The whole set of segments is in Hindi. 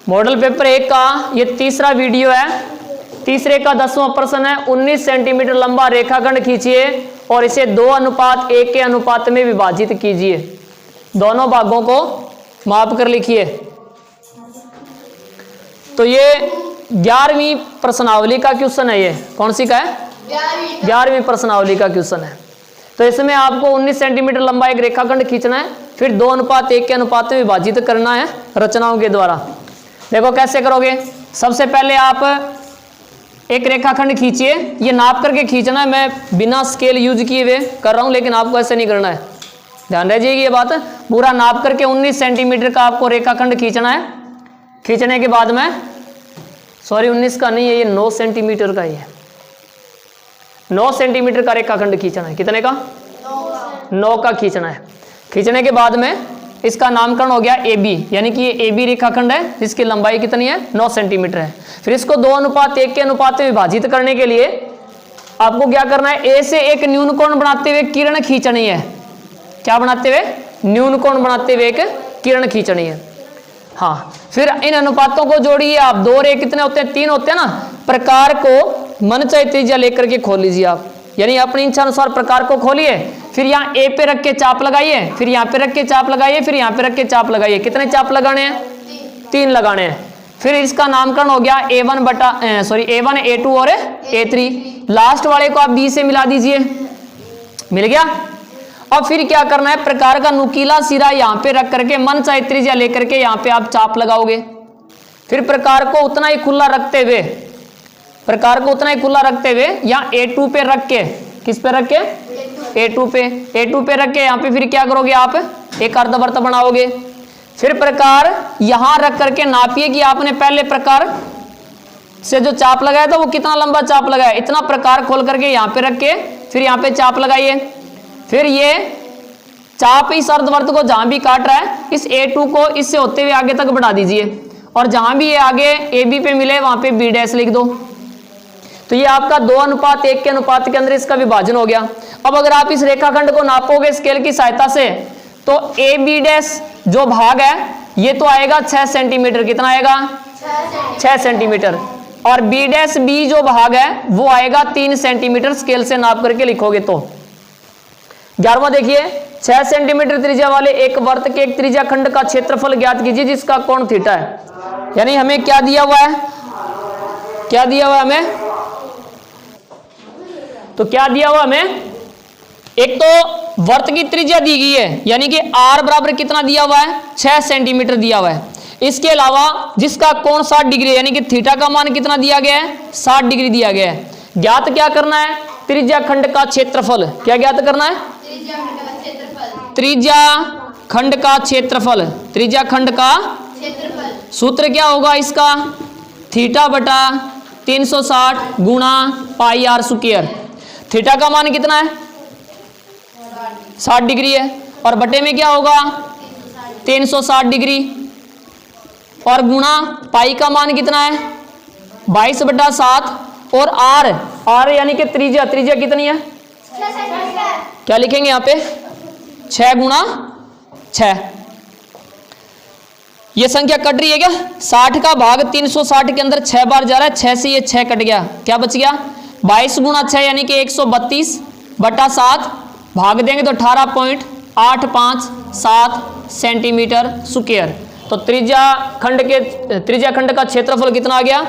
मॉडल पेपर 1 का ये तीसरा वीडियो है। तीसरे का 10वां प्रश्न है। 19 सेंटीमीटर लंबा रेखाखंड खींचिए और इसे 2:1 के अनुपात में विभाजित कीजिए। दोनों भागों को माप कर लिखिए। तो ये 11वीं प्रश्नावली का क्वेश्चन है। ये कौन सी का है? 11वीं प्रश्नावली का क्वेश्चन है। तो इसमें आपको 19 सेंटीमीटर लंबा एक रेखाखंड खींचना है, फिर 2:1 के अनुपात में विभाजित करना है रचनाओं के द्वारा। देखो कैसे करोगे। सबसे पहले आप एक रेखाखंड खींचिए। ये नाप करके खींचना है। मैं बिना स्केल यूज किए हुए कर रहा हूं, लेकिन आपको ऐसे नहीं करना है। ध्यान रखिएगा ये बात। पूरा नाप करके 19 सेंटीमीटर का आपको रेखाखंड खींचना है। खींचने के बाद में 19 का नहीं है, ये 9 सेंटीमीटर का ही है। 9 सेंटीमीटर का रेखाखंड खींचना है। कितने का? 9 का खींचना है। खींचने के बाद में इसका नामकरण हो गया AB, यानी कि ये AB रेखाखंड है जिसकी लंबाई कितनी है? 9 सेंटीमीटर है। फिर इसको 2:1 के अनुपात में विभाजित करने के लिए आपको क्या करना है? A से एक न्यून कोण बनाते हुए किरण खींचनी है। क्या बनाते हुए? न्यून कोण बनाते हुए एक किरण खींचनी है। हाँ, फिर इन अनुपातों को जोड़िए आप। 2 और 1 कितने होते हैं? 3 होते हैं ना। प्रकार को मन चाहे त्रिज्या लेकर के खोल लीजिए आप, यानी अपनी इच्छा अनुसार प्रकार को खोलिए। फिर यहाँ A पे रख के चाप लगाइए, फिर यहाँ पे रख के चाप लगाइए, फिर यहाँ पे रख के चाप लगाइए। कितने चाप लगाने हैं? 3 लगाने हैं। फिर इसका नामकरण हो गया A1, A2 और A3। लास्ट वाले को आप B से मिला दीजिए। मिल गया। अब फिर क्या करना है? प्रकार का नुकीला सिरा यहाँ पे रख करके मन चाहे त्रिज्या लेकर के यहाँ पे आप चाप लगाओगे। फिर प्रकार को उतना ही खुला रखते हुए यहाँ A2 पे रख के, किस पे रख के? A2 पे रख के यहाँ पे फिर क्या करोगे आप? एक अर्धवृत्त बनाओगे। फिर प्रकार यहां रख करके नापिए कि आपने पहले प्रकार से जो चाप लगाया था वो कितना लंबा चाप लगाया। इतना प्रकार खोल करके यहाँ पे रख के फिर यहाँ पे चाप लगाइए। फिर ये चाप इस अर्धवृत्त को जहां भी काट रहा है, इस A2 को इससे होते हुए आगे तक बढ़ा दीजिए और जहां भी ये आगे AB पे मिले वहां पे B' लिख दो। तो ये आपका 2:1 के अनुपात के अंदर इसका विभाजन हो गया। अब अगर आप इस रेखाखंड को नापोगे स्केल की सहायता से तो AB' जो भाग है ये तो आएगा 6 सेंटीमीटर। कितना आएगा? 6 सेंटीमीटर। और B' जो भाग है वो आएगा 3 सेंटीमीटर। स्केल से नाप करके लिखोगे तो 11वां देखिए। 6 सेंटीमीटर त्रिज्या वाले एक वृत्त के एक त्रिज्या खंड का क्षेत्रफल ज्ञात कीजिए जिसका कोण थीटा है। यानी हमें क्या दिया हुआ है? क्या दिया हुआ हमें? तो क्या दिया हुआ हमें? एक तो वृत्त की त्रिज्या दी गई है, यानी कि R बराबर कितना दिया हुआ है? 6 सेंटीमीटर दिया हुआ है। इसके अलावा जिसका कोण 60 डिग्री, यानी कि थीटा का मान कितना दिया गया है? 60 डिग्री दिया गया है। ज्ञात क्या करना है? त्रिज्या खंड का क्षेत्रफल। क्या ज्ञात करना है? त्रिज्या खंड का क्षेत्रफल। त्रिज्या खंड का सूत्र क्या होगा इसका? थीटा बटा 360 गुणा पाई R स्क्वायर। थीटा का मान कितना है? 60 डिग्री है और बटे में क्या होगा? 360 डिग्री और गुणा पाई का मान कितना है? 22/7 और R यानी कि त्रिज्या कितनी है? क्या लिखेंगे यहाँ पे? 6 गुणा 6। ये संख्या कट रही है क्या? 60 का भाग 360 के अंदर 6 बार जा रहा है। 6 से ये 6 कट गया। क्या बच गया? 22 गुणा 6 यानी कि 132/7 भाग देंगे तो 18.857 सेंटीमीटर स्क्वायर। तो त्रिज्या खंड का क्षेत्रफल कितना आ गया?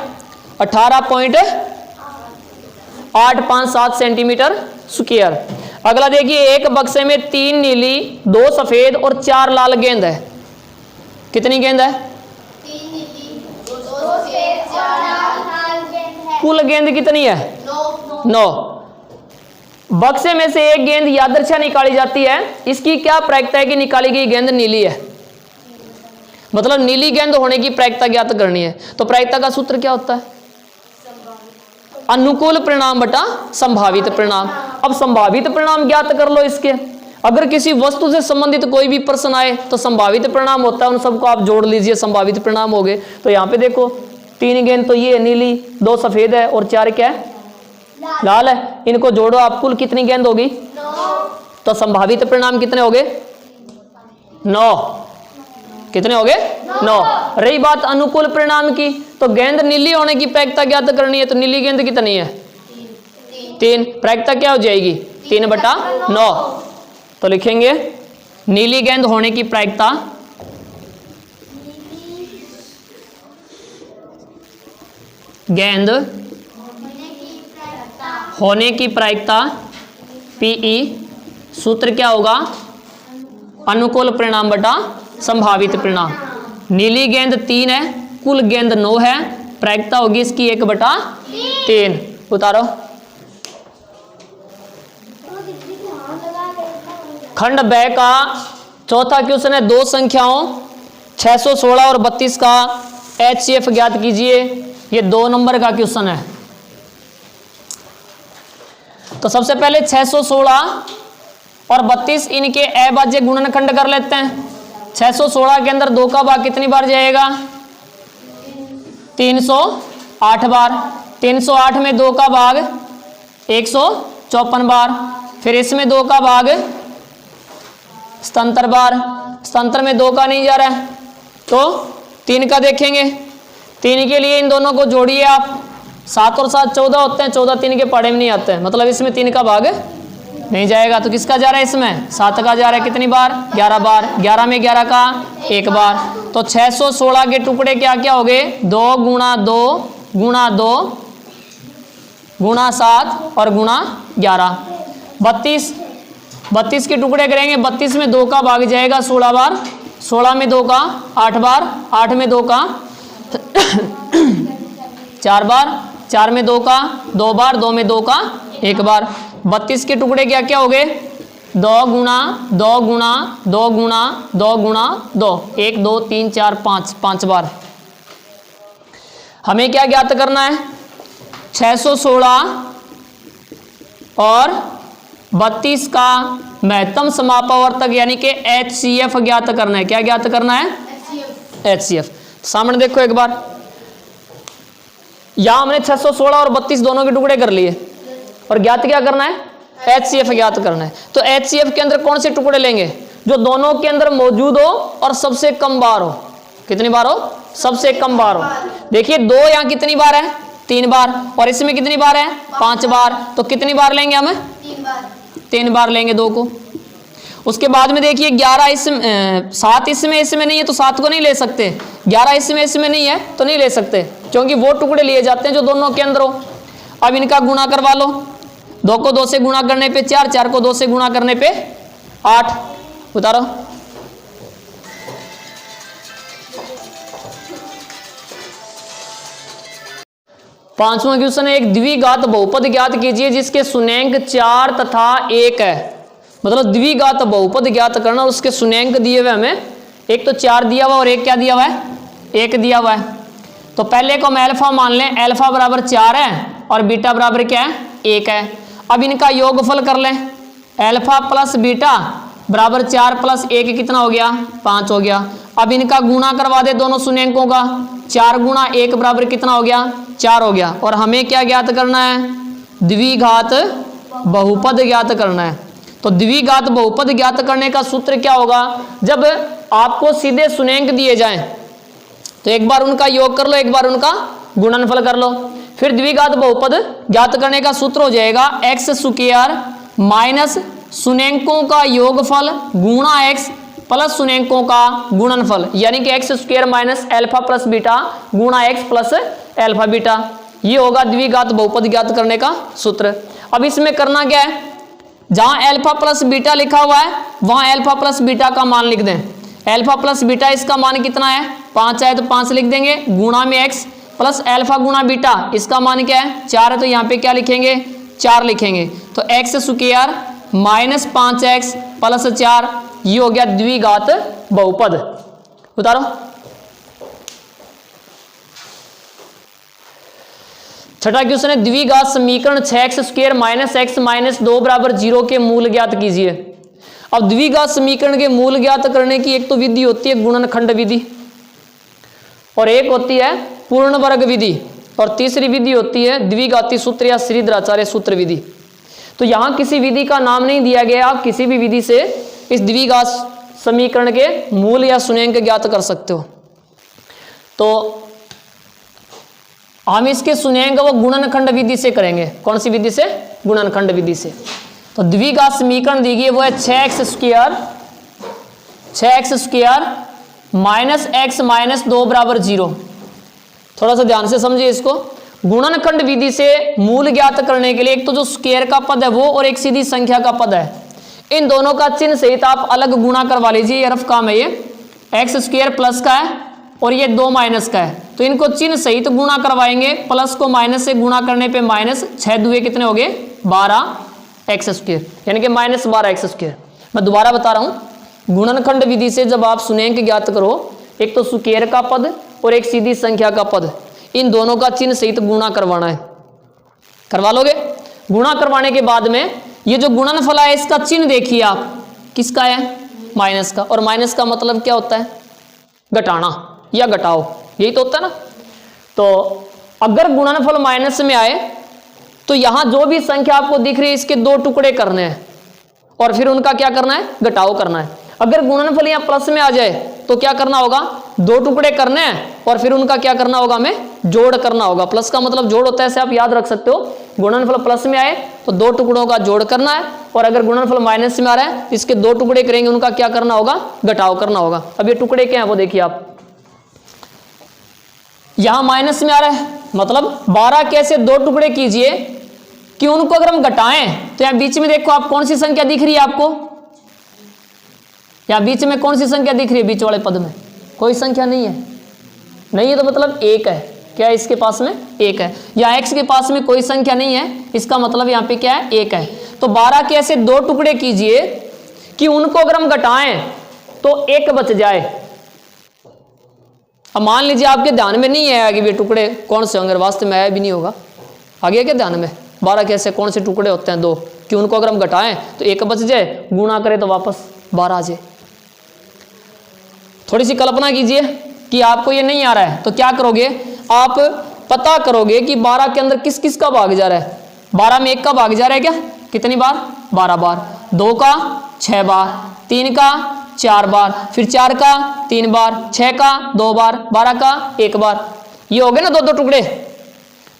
18.857 सेंटीमीटर स्क्वायर। अगला देखिए। एक बक्से में 3 नीली, 2 सफेद और 4 लाल गेंद है। कितनी गेंद है? 3 नीली, 2 सफेद, 4 लाल गेंद है। कुल गेंद कितनी है? 9। बक्से में से एक गेंद यादृच्छा निकाली जाती है। इसकी क्या प्रायिकता है कि निकाली गई गेंद नीली है? मतलब नीली गेंद होने की प्रायिकता ज्ञात करनी है। तो प्रायिकता का सूत्र क्या होता है? अनुकूल परिणाम बटा संभावित परिणाम। अब संभावित परिणाम ज्ञात कर लो इसके। अगर किसी वस्तु से संबंधित कोई भी प्रश्न आए तो संभावित परिणाम होता है, उन सबको आप जोड़ लीजिए, संभावित परिणाम हो गए। तो यहाँ पे देखो 3 गेंद तो ये नीली, 2 सफेद है और 4 क्या है? लाल है। इनको जोड़ो आप, कुल कितनी गेंद होगी? 9। तो संभावित परिणाम कितने हो गए? 9। कितने हो गए? 9। रही बात अनुकूल परिणाम की, तो गेंद नीली होने की प्रायिकता ज्ञात करनी है, तो नीली गेंद कितनी है 3, प्रायिकता क्या हो जाएगी 3/9। तो लिखेंगे नीली गेंद होने की प्रायिकता गेंद होने की प्रायिकता पीई, सूत्र क्या होगा अनुकूल परिणाम बटा संभावित परिणाम। नीली गेंद 3 है, कुल गेंद 9 है, प्रायिकता होगी इसकी 1/3। उतारो। खंड ब का चौथा क्वेश्चन है, दो संख्याओं 616 और 32 का HCF ज्ञात कीजिए। ये 2 नंबर का क्वेश्चन है। तो सबसे पहले 616 और 32 इनके अभाज्य गुणनखंड कर लेते हैं। 616 के अंदर 2 का भाग कितनी बार जाएगा 308 बार। 308 में 2 का भाग 154 बार। फिर इसमें 2 का भाग 77 बार। 77 में 2 का नहीं जा रहा है तो 3 का देखेंगे। 3 के लिए इन दोनों को जोड़िए आप, 7 और 7 14 होते हैं, 14 3 के पढ़े में नहीं आते हैं, मतलब इसमें 3 का भाग नहीं जाएगा। तो किसका जा रहा है इसमें 7 का जा रहा है, कितनी बार 11 बार। 11 में 11 का 1 बार। तो 616 के टुकड़े क्या क्या हो गए 2 गुणा 2 गुणा 2 गुणा 7 और गुणा 11। 32 के टुकड़े करेंगे। 32 में 2 का भाग जाएगा 16 बार। 16 में 2 का 8 बार। 8 में 2 का 4 बार। 4 में 2 का 2 बार। 2 में 2 का 1 बार। 32 के टुकड़े क्या क्या हो गए 2 गुणा 2 गुणा 2 गुणा 2 गुणा 2, 1 2 3 4 5, 5 बार। हमें क्या ज्ञात करना है 616 और 32 का महत्तम समापवर्तक यानी कि HCF ज्ञात करना है। क्या ज्ञात करना है HCF। सामने देखो एक बार, यहां हमने 616 और 32 दोनों के टुकड़े कर लिए और ज्ञात क्या करना है HCF ज्ञात करना है। तो HCF के अंदर कौन से टुकड़े लेंगे जो दोनों के अंदर मौजूद हो और सबसे कम बार हो। कितनी बार हो सबसे कम बार हो। देखिए 2 यहां कितनी बार है 3 बार और इसमें कितनी बार है 5 बार। तो कितनी बार लेंगे हमें 3 बार लेंगे 2 को। उसके बाद में देखिए 11 इसमें 7 इसमें नहीं है तो 7 को नहीं ले सकते। 11 इसमें नहीं है तो नहीं ले सकते क्योंकि वो टुकड़े लिए जाते हैं जो दोनों के अंदर हो। अब इनका गुणा करवा लो। 2 को 2 से गुणा करने पे 4, 4 को 2 से गुणा करने पे 8। उतारो। पांचवा क्वेश्चन है, एक द्विघात बहुपद ज्ञात कीजिए जिसके शून्यांक 4 तथा 1 है। मतलब द्विघात बहुपद ज्ञात करना, उसके शून्यांक दिए हुए हमें, एक तो 4 दिया हुआ और एक क्या दिया हुआ है 1 दिया हुआ है। तो पहले को हम अल्फा मान लें, अल्फा बराबर 4 है और बीटा बराबर क्या है 1 है। अब इनका योगफल कर लें, अल्फा प्लस बीटा बराबर 4 प्लस 1 कितना हो गया 5 हो गया। अब इनका गुणा करवा दे दोनों शून्यांकों का, 4 गुणा 1 बराबर कितना हो गया 4 हो गया। और हमें क्या ज्ञात करना है द्विघात बहुपद ज्ञात करना है। तो द्विघात बहुपद ज्ञात करने का सूत्र क्या होगा, जब आपको सीधे शून्यांक दिए जाएं तो एक बार उनका योग कर लो, एक बार उनका गुणनफल कर लो। फिर द्विघात बहुपद ज्ञात करने का सूत्र हो जाएगा x स्क्वायर माइनस शून्यांकों का योगफल गुणा x प्लस शून्यांकों का गुणनफल, यानी कि x square minus alpha plus beta गुणा x प्लस अल्फा बीटा। ये होगा द्विघात बहुपद ज्ञात करने का सूत्र। अब इसमें करना क्या है, जहां अल्फा प्लस बीटा लिखा हुआ है वहां अल्फा प्लस बीटा का मान लिख दें। अल्फा प्लस बीटा इसका मान कितना है 5 है तो 5 लिख देंगे, गुणा में x प्लस अल्फा गुणा बीटा इसका मान क्या है 4 है तो यहाँ पे क्या लिखेंगे 4 लिखेंगे। तो x square minus 5x plus 4, ये हो गया द्विघात बहुपद। उतारो। छठा क्वेश्चन है, द्विघात समीकरण 6x square minus x minus 2 बराबर 0 के मूल ज्ञात कीजिए। अब द्विघात समीकरण के मूल ज्ञात करने की एक तो विधि होती है गुणनखंड विधि और एक होती है पूर्ण वर्ग विधि और तीसरी विधि होती है द्विघाती सूत्र या श्रीधराचार्य सूत्र विधि। तो यहां किसी विधि का नाम नहीं दिया गया, आप किसी भी विधि से इस द्विघात समीकरण के मूल या शून्यांक ज्ञात कर सकते हो। तो हम इसके सुनेंगे वो गुणनखंड विधि से करेंगे। कौन सी विधि से? गुणनखंड विधि से। तो द्विघात समीकरण दी गई वो है 6x square minus x minus 2 बराबर 0। थोड़ा सा ध्यान से समझिए इसको। गुणनखंड विधि से मूल ज्ञात करने के लिए एक तो जो स्क्वायर का पद है वो और एक सीधी संख्या का पद है, इन दोनों का चिन्ह सहित आप अलग गुणा करवा लीजिए। ये रफ काम है। ये एक्स स्क्वायर प्लस का है और ये 2 माइनस का है, तो इनको चिन्ह सहित गुणा करवाएंगे। प्लस को माइनस से गुणा करने पे माइनस 6 दुए कितने हो गए? 12x स्क्वायर, यानी कि माइनस 12x स्क्वायर। मैं दोबारा बता रहा हूं, गुणनखंड विधि से जब आप सुनेंगे ज्ञात करो, एक तो स्क्वायर का पद और एक सीधी संख्या का पद, इन दोनों का चिन्ह सहित गुणा करवाना है। करवा लोगे? गुणा करवाने के बाद में ये जो गुणनफल है इसका चिन्ह देखिए आप, किसका है? माइनस का। और माइनस का मतलब क्या होता है? घटाना या घटाओ, यही तो होता है ना। तो अगर गुणनफल माइनस में आए तो यहां जो भी संख्या आपको दिख रही है इसके 2 टुकड़े करने हैं और फिर उनका क्या करना है? घटाओ करना है। अगर गुणनफल यहां प्लस में आ जाए तो क्या करना होगा? 2 टुकड़े करने हैं और फिर उनका क्या करना होगा? हमें जोड़ करना होगा। प्लस का मतलब जोड़ होता है, ऐसे आप याद रख सकते हो। गुणनफल प्लस में आए तो 2 टुकड़ों का जोड़ करना है, और अगर गुणनफल माइनस में आ रहा है इसके 2 टुकड़े करेंगे, उनका क्या करना होगा? घटाव करना होगा। अब ये टुकड़े क्या है वो देखिए आप, यहां माइनस में आ रहा है, मतलब 12 कैसे 2 टुकड़े कीजिए कि उनको अगर हम घटाएं तो यहां बीच में देखो आप, कौन सी संख्या दिख रही है आपको? यहां बीच में कौन सी संख्या दिख रही है? बीच वाले पद में कोई संख्या नहीं है। नहीं है तो मतलब 1 है। क्या है इसके पास में? 1 है। या x के पास में कोई संख्या नहीं है, इसका मतलब यहां पे क्या है? 1 है। तो 12 के ऐसे 2 टुकड़े कीजिए कि उनको अगर हम घटाएं तो 1 बच जाए। अब मान लीजिए आपके ध्यान में नहीं है कि ये टुकड़े कौन से होंगे, वास्तव में आया भी नहीं होगा। आ गया क्या ध्यान में? 12 के ऐसे कौन से टुकड़े होते हैं? 2, कि उनको अगर हम घटाएं तो 1 बच जाए, गुणा करें तो वापस 12 आ जाए। थोड़ी सी कल्पना कीजिए कि आपको ये नहीं आ रहा है तो क्या करोगे? आप पता करोगे कि 12 के अंदर किस किस का भाग जा रहा है। 12 में 1 का भाग जा रहा है क्या? कितनी बार? 12 बार। 2 का 6 बार, 3 का 4 बार, फिर 4 का 3 बार, 6 का 2 बार, 12 का 1 बार। ये हो गए ना 2-2 टुकड़े।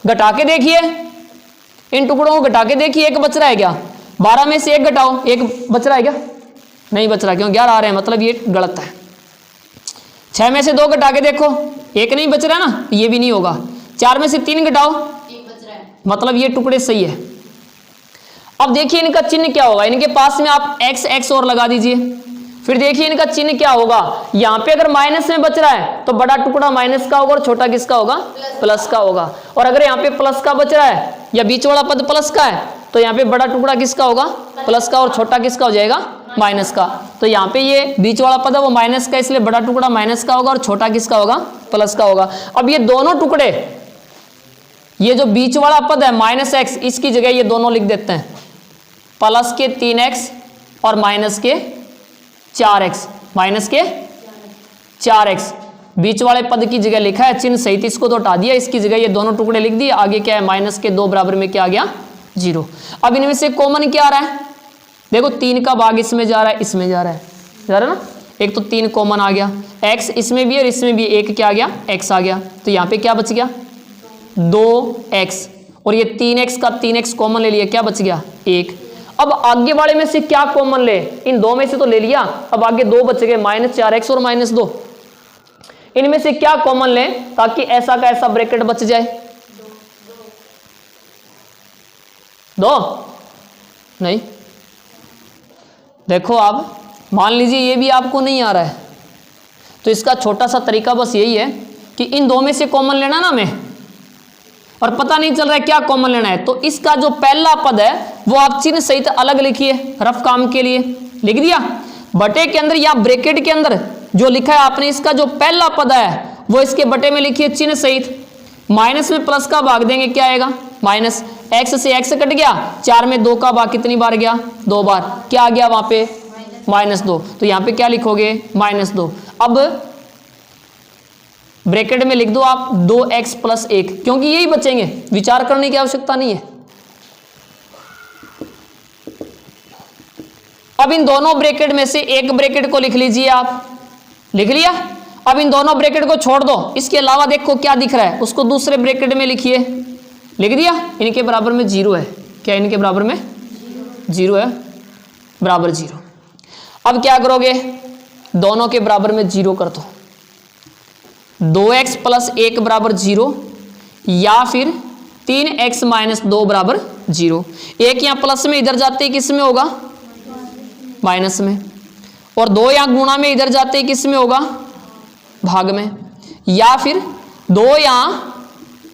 घटा के देखिए, इन टुकड़ों को घटा के देखिए, 1 बच रहा है क्या? 12 में से 1 घटाओ, 1 बच रहा है क्या? नहीं बच रहा, क्यों? 11 आ रहे हैं, मतलब ये गलत है। 6 में से 2 घटा के देखो, 1 नहीं बच रहा ना, ये भी नहीं होगा। 4 में से 3 घटाओ, 1 बच रहा है, मतलब ये टुकड़े सही है। अब देखिए इनका चिन्ह क्या होगा। इनके पास में आप x और लगा दीजिए, फिर देखिए इनका चिन्ह क्या होगा। यहां पे अगर माइनस में बच रहा है तो बड़ा टुकड़ा माइनस का होगा और छोटा किसका होगा? प्लस का होगा। और अगर यहाँ पे प्लस का बच रहा है या बीच वाला पद प्लस का है तो यहाँ पे बड़ा टुकड़ा किसका होगा? प्लस का, और छोटा किसका हो जाएगा? माइनस का। तो यहाँ पे ये बीच वाला पद है वो माइनस का, इसलिए बड़ा टुकड़ा माइनस का होगा और छोटा किसका होगा? प्लस का होगा। अब ये दोनों टुकड़े, ये जो बीच वाला पद है -x, इसकी जगह ये दोनों लिख देते हैं, प्लस के 3x और माइनस के 4x, माइनस के 4x। बीच वाले पद की जगह लिखा है चिन्ह सहित, इसको तो हटा दिया, इसकी जगह ये दोनों टुकड़े लिख दिए। आगे क्या है? माइनस के 2 बराबर में क्या आ गया? 0। अब इनमें से कॉमन क्या आ रहा है? देखो 3 का भाग इसमें जा रहा है, इसमें जा रहा है ना। एक तो 3 कॉमन आ गया, x इसमें भी और इसमें भी 1 क्या आ गया? x आ गया। तो यहाँ पे क्या बच गया? 2x, और ये 3x का 3x कॉमन ले लिया, क्या बच गया? 1। अब आगे वाले में से क्या कॉमन ले? इन 2 में से तो ले लिया, अब आगे 2 बच गए, -4x और -2। इनमें से क्या कॉमन ले ताकि ऐसा का ऐसा ब्रैकेट बच जाए? 2 नहीं। देखो आप, मान लीजिए ये भी आपको नहीं आ रहा है तो इसका छोटा सा तरीका बस यही है कि इन 2 में से कॉमन लेना ना हमें, और पता नहीं चल रहा है क्या कॉमन लेना है, तो इसका जो पहला पद है वो आप चिन्ह सहित अलग लिखिए, रफ काम के लिए लिख दिया। बटे के अंदर या ब्रैकेट के अंदर जो लिखा है आपने, इसका जो पहला पद है वो इसके बटे में लिखिए चिन्ह सहित। माइनस में प्लस का भाग देंगे, क्या आएगा? माइनस। x से x कट गया, 4 में 2 का भाग कितनी बार गया? 2 बार। क्या आ गया वहां पे? -2। तो यहां पे क्या लिखोगे? -2। अब ब्रैकेट में लिख दो आप 2x + 1, क्योंकि यही बचेंगे, विचार करने की आवश्यकता नहीं है। अब इन दोनों ब्रैकेट में से एक ब्रैकेट को लिख लीजिए आप, लिख लिया। अब इन दोनों ब्रैकेट को छोड़ दो, इसके अलावा देखो क्या दिख रहा है, उसको दूसरे ब्रैकेट में लिखिए। लिख दिया, इनके बराबर में 0 है। क्या इनके बराबर में 0 है, बराबर 0। अब क्या करोगे, दोनों के बराबर में 0 कर दो। 2x + 1 बराबर 0 या फिर 3x - 2 बराबर 0। एक यहाँ प्लस में इधर जाते ही किस में होगा, माइनस में, और 2 यहाँ गुणा में इधर जाते ही किस में होगा, भाग में, या फिर 2 यहाँ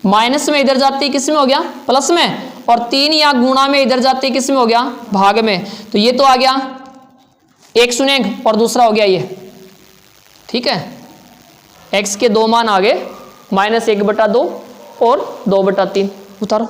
माइनस में इधर जाते ही किस में हो गया, प्लस में, और 3 यहाँ गुणा में इधर जाते ही किस में हो गया, भाग में। तो ये तो आ गया एक शून्य और दूसरा हो गया ये, ठीक है। x के 2 मान आ गए, -1/2 और 2/3। उतारो।